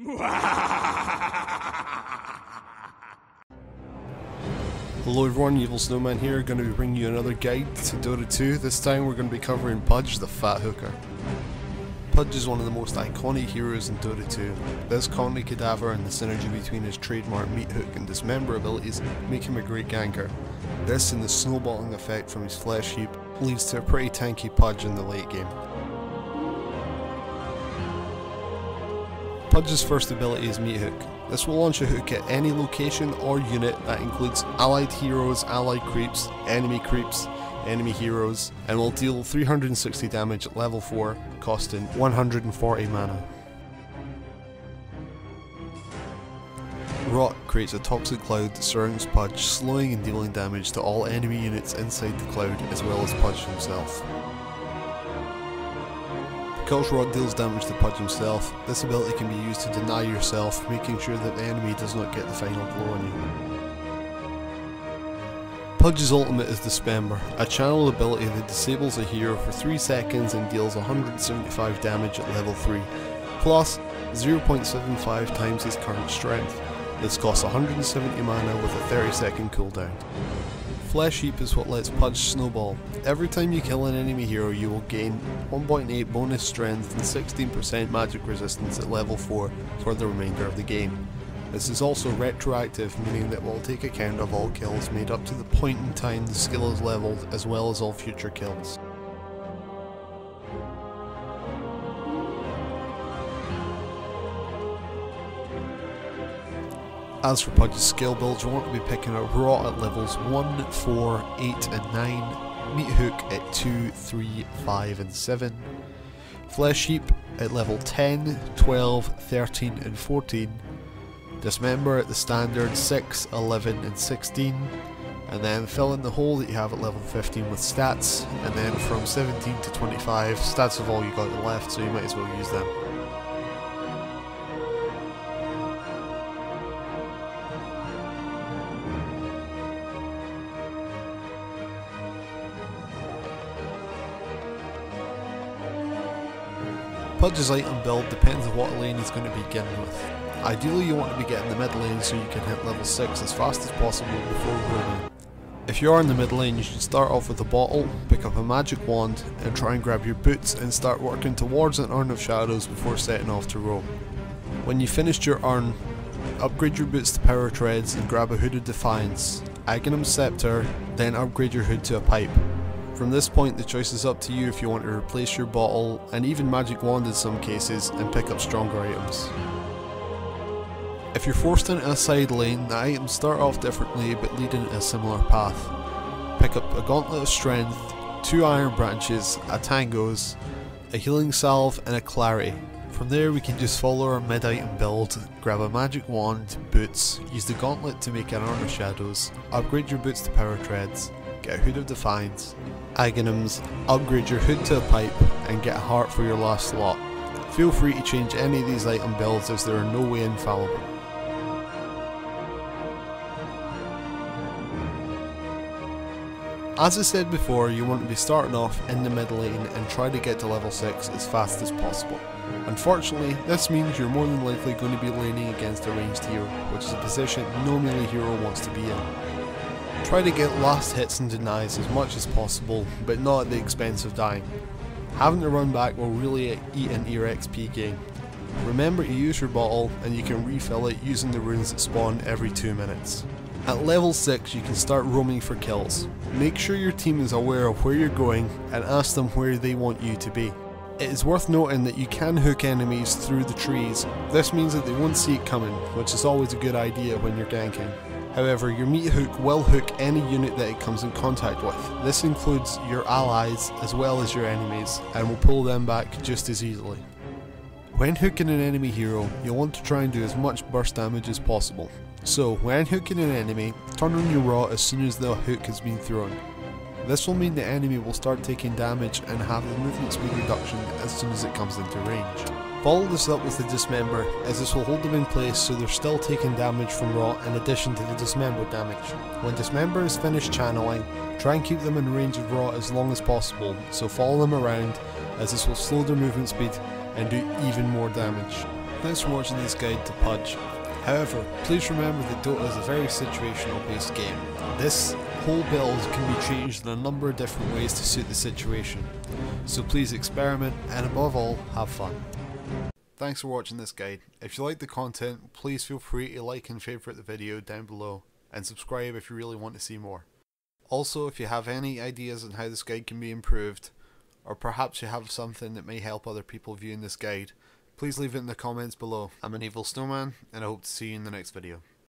Hello everyone, AnEvilSnowman here, going to be bringing you another guide to Dota 2. This time we're going to be covering Pudge, the Fat Hooker. Pudge is one of the most iconic heroes in Dota 2. This Conley Cadaver and the synergy between his trademark Meat Hook and Dismember abilities make him a great ganker. This and the snowballing effect from his Flesh Heap leads to a pretty tanky Pudge in the late game. Pudge's first ability is Meat Hook. This will launch a hook at any location or unit that includes allied heroes, allied creeps, enemy heroes, and will deal 360 damage at level 4, costing 140 mana. Rot creates a toxic cloud that surrounds Pudge, slowing and dealing damage to all enemy units inside the cloud as well as Pudge himself. Because Rot deals damage to Pudge himself, this ability can be used to deny yourself, making sure that the enemy does not get the final blow on you. Pudge's ultimate is Dismember, a channel ability that disables a hero for 3 seconds and deals 175 damage at level 3, plus 0.75 times his current strength. This costs 170 mana with a 30-second cooldown. Flesh Heap is what lets Pudge snowball. Every time you kill an enemy hero you will gain 1.8 bonus strength and 16% magic resistance at level 4 for the remainder of the game. This is also retroactive, meaning that it will take account of all kills made up to the point in time the skill is leveled, as well as all future kills. As for Pudge's skill builds, you want to be picking up Rot at levels 1, 4, 8 and 9, Meat Hook at 2, 3, 5 and 7, Flesh Heap at level 10, 12, 13 and 14, Dismember at the standard 6, 11 and 16, and then fill in the hole that you have at level 15 with stats, and then from 17 to 25, stats of all you got left, so you might as well use them. Pudge's item build depends on what lane he's going to be beginning with. Ideally you want to be getting the mid lane so you can hit level 6 as fast as possible before roaming. If you are in the mid lane you should start off with a bottle, pick up a magic wand and try and grab your boots and start working towards an urn of shadows before setting off to roam. When you've finished your urn, upgrade your boots to power treads and grab a hooded defiance, Aghanim's scepter, then upgrade your hood to a pipe. From this point the choice is up to you if you want to replace your bottle, and even magic wand in some cases, and pick up stronger items. If you're forced into a side lane, the items start off differently but lead into a similar path. Pick up a gauntlet of strength, 2 iron branches, a tangos, a healing salve and a clarity. From there we can just follow our mid item build, grab a magic wand, boots, use the gauntlet to make an urn of shadows, upgrade your boots to power treads, get a hood of defiance, Aghanim's, upgrade your hood to a pipe and get a heart for your last slot. Feel free to change any of these item builds as they are no way infallible. As I said before, you want to be starting off in the mid lane and try to get to level 6 as fast as possible. Unfortunately, this means you're more than likely going to be laning against a ranged hero, which is a position no melee hero wants to be in. Try to get last hits and denies as much as possible, but not at the expense of dying. Having to run back will really eat into your XP gain. Remember to use your bottle and you can refill it using the runes that spawn every 2 minutes. At level 6 you can start roaming for kills. Make sure your team is aware of where you're going and ask them where they want you to be. It is worth noting that you can hook enemies through the trees. This means that they won't see it coming, which is always a good idea when you're ganking. However, your Meat Hook will hook any unit that it comes in contact with. This includes your allies as well as your enemies, and will pull them back just as easily. When hooking an enemy hero, you'll want to try and do as much burst damage as possible. So, when hooking an enemy, turn on your Rot as soon as the hook has been thrown. This will mean the enemy will start taking damage and have the movement speed reduction as soon as it comes into range. Follow this up with the Dismember, as this will hold them in place so they're still taking damage from Rot in addition to the Dismember damage. When Dismember is finished channeling, try and keep them in range of Rot as long as possible, so follow them around, as this will slow their movement speed and do even more damage. Thanks for watching this guide to Pudge. However, please remember that Dota is a very situational based game. This whole build can be changed in a number of different ways to suit the situation. So please experiment and above all, have fun. Thanks for watching this guide. If you like the content, please feel free to like and favourite the video down below and subscribe if you really want to see more. Also, if you have any ideas on how this guide can be improved, or perhaps you have something that may help other people viewing this guide, please leave it in the comments below. I'm AnEvilSnowman, and I hope to see you in the next video.